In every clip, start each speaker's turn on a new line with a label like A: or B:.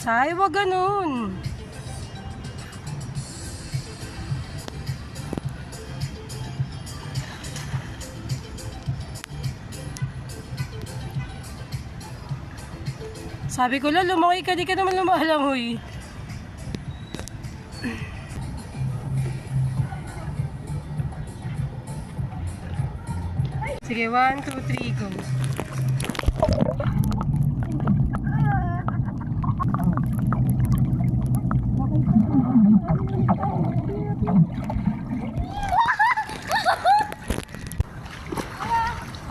A: Say, wag ganun. Sabi ko lang, lumakay ka, di ka naman lumalangoy. Sige, 1, 2, 3, go.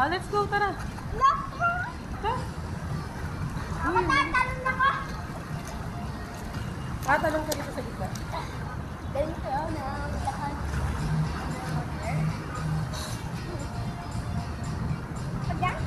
A: Let's go, tara.
B: Matatalon na ko.
A: Talong ka dito sa gitna.
B: Ganito na lahat. Pagyan?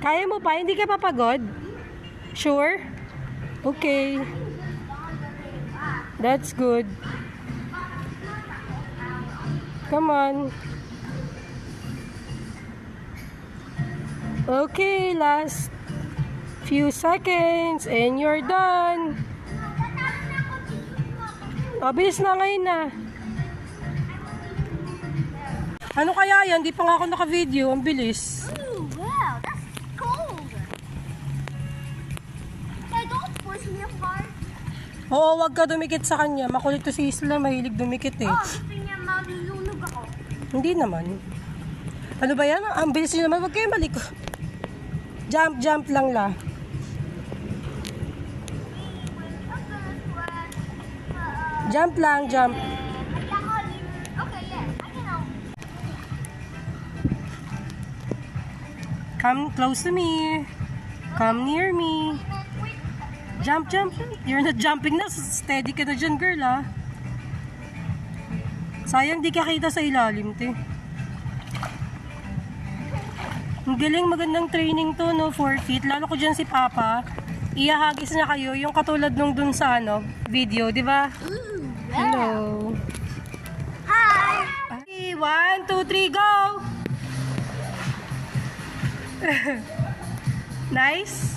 A: Kaya mo pa? Hindi ka papagod? Sure? Okay. That's good. Come on. Okay, last few seconds and you're done. Bilis na ngayon na. Ano kaya yan? Di pa nga ako naka-video. Ang bilis.
B: Ooh, wow, that's cold. Hey, don't push me apart.
A: Oo, wag ka dumikit sa kanya. Makulit to si Isla. Mahilig dumikit eh.
B: Oh, gusto niya malulunod ako.
A: Hindi naman. Ano ba yan? Ang bilis niyo naman. Wag kayo maliko. Jump, jump lang la. Jump lang, jump.
B: Okay, yeah, I can help.
A: Come close to me. Come near me. Jump, jump. You're not jumping na. Steady ka na dyan, girl, ah. Sayang di ka kita sa ilalim, te. Ang galing, magandang training to, no? 4 feet. Lalo ko dyan si Papa. Iahagis niya kayo. Yung katulad nung dun sa, ano, video, di ba? Hello.
B: Hi.
A: 1, 2, 3, go! Nice.